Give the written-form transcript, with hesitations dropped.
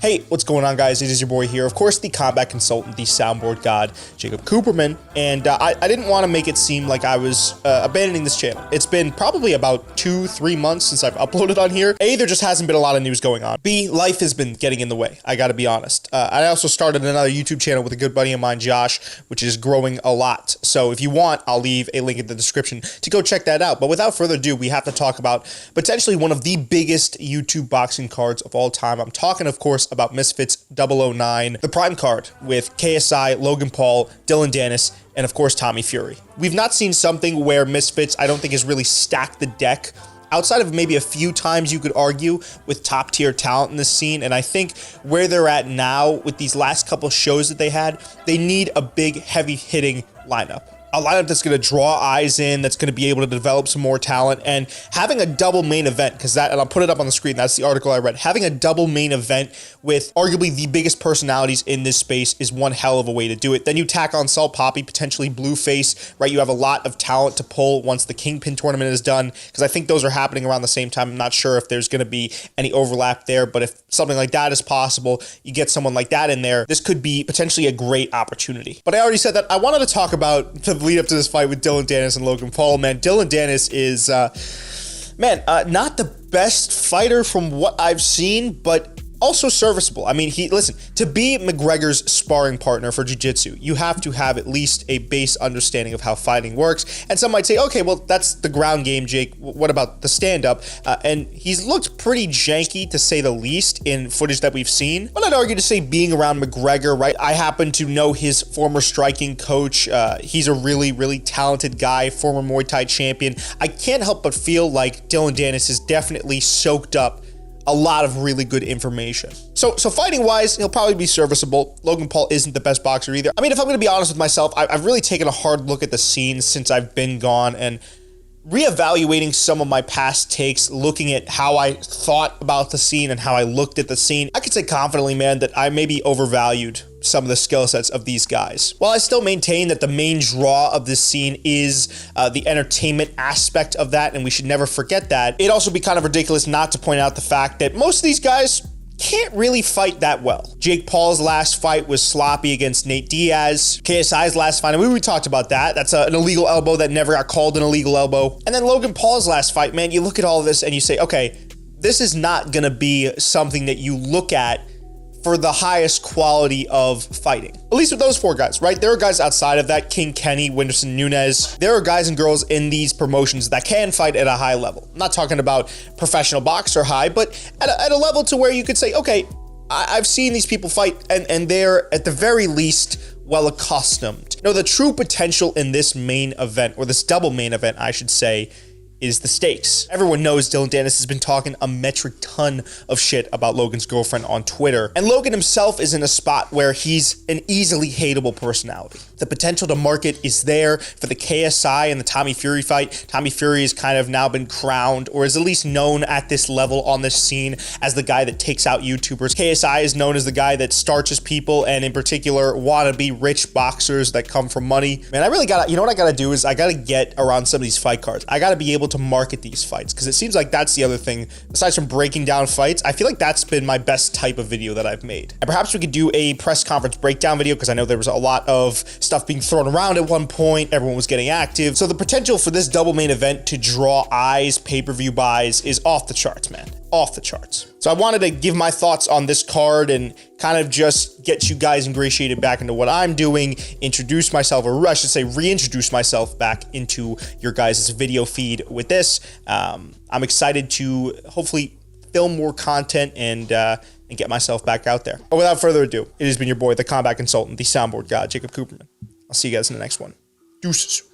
Hey, what's going on, guys? It is your boy here. Of course, the combat consultant, the soundboard god, Jacob Cooperman. And I didn't want to make it seem like I was abandoning this channel. It's been probably about 2-3 months since I've uploaded on here. A, there just hasn't been a lot of news going on. B, life has been getting in the way. I gotta be honest. I also started another YouTube channel with a good buddy of mine, Josh, which is growing a lot. So if you want, I'll leave a link in the description to go check that out. But without further ado, we have to talk about potentially one of the biggest YouTube boxing cards of all time. I'm talking, of course, about Misfits 009, the Prime card with KSI, Logan Paul, Dillon Danis, and of course Tommy Fury. We've not seen something where Misfits, I don't think, has really stacked the deck outside of maybe a few times, you could argue, with top tier talent in this scene. And I think where they're at now with these last couple shows that they had, they need a big heavy hitting lineup. A lineup that's going to draw eyes in, that's going to be able to develop some more talent, and having a double main event, because that, and I'll put it up on the screen, that's the article I read, having a double main event with arguably the biggest personalities in this space is one hell of a way to do it. Then you tack on Salt Poppy, potentially Blueface, right? You have a lot of talent to pull once the Kingpin tournament is done, because I think those are happening around the same time. I'm not sure if there's going to be any overlap there, but if something like that is possible, you get someone like that in there, this could be potentially a great opportunity. But I already said that I wanted to talk about the lead up to this fight with Dillon Danis and Logan Paul. Man, Dillon Danis is, not the best fighter from what I've seen, but also serviceable. I mean, listen, to be McGregor's sparring partner for jiu-jitsu, you have to have at least a base understanding of how fighting works. And some might say, okay, well, that's the ground game, Jake. What about the stand-up? And he's looked pretty janky, to say the least, in footage that we've seen. But I'd argue to say being around McGregor, right? I happen to know his former striking coach. He's a really, really talented guy, former Muay Thai champion. I can't help but feel like Dillon Danis has definitely soaked up a lot of really good information. So fighting wise, he'll probably be serviceable. Logan Paul isn't the best boxer either. I mean, if I'm going to be honest with myself, I've really taken a hard look at the scene since I've been gone and reevaluating some of my past takes, looking at how I thought about the scene and how I looked at the scene. I could say confidently, man, that I maybe overvalued some of the skill sets of these guys. While I still maintain that the main draw of this scene is the entertainment aspect of that, and we should never forget that, it'd also be kind of ridiculous not to point out the fact that most of these guys can't really fight that well. Jake Paul's last fight was sloppy against Nate Diaz. KSI's last fight, and we talked about that. That's an illegal elbow that never got called an illegal elbow. And then Logan Paul's last fight, man, you look at all of this and you say, okay, this is not gonna be something that you look at for the highest quality of fighting. At least with those four guys, right? There are guys outside of that, King Kenny, Whindersson Nunes. There are guys and girls in these promotions that can fight at a high level. I'm not talking about professional boxer high, but at a level to where you could say, okay, I've seen these people fight and they're at the very least well accustomed. No, the true potential in this main event, or this double main event, I should say, is the stakes. Everyone knows Dillon Danis has been talking a metric ton of shit about Logan's girlfriend on Twitter. And Logan himself is in a spot where he's an easily hateable personality. The potential to market is there for the KSI and the Tommy Fury fight. Tommy Fury has kind of now been crowned, or is at least known at this level on this scene, as the guy that takes out YouTubers. KSI is known as the guy that starches people, and in particular, wannabe rich boxers that come from money. Man, I really gotta, you know what I gotta do is I gotta get around some of these fight cards. I gotta be able to market these fights, because it seems like that's the other thing. Aside from breaking down fights, I feel like that's been my best type of video that I've made. And perhaps we could do a press conference breakdown video, because I know there was a lot of stuff being thrown around at one point. Everyone was getting active. So the potential for this double main event to draw eyes, pay-per-view buys, is off the charts, man. Off the charts. So I wanted to give my thoughts on this card and kind of just get you guys ingratiated back into what I'm doing, introduce myself, or I should say reintroduce myself back into your guys' video feed with this. I'm excited to hopefully film more content and get myself back out there. But without further ado, it has been your boy, the combat consultant, the soundboard god, Jacob Cooperman. I'll see you guys in the next one. Deuces.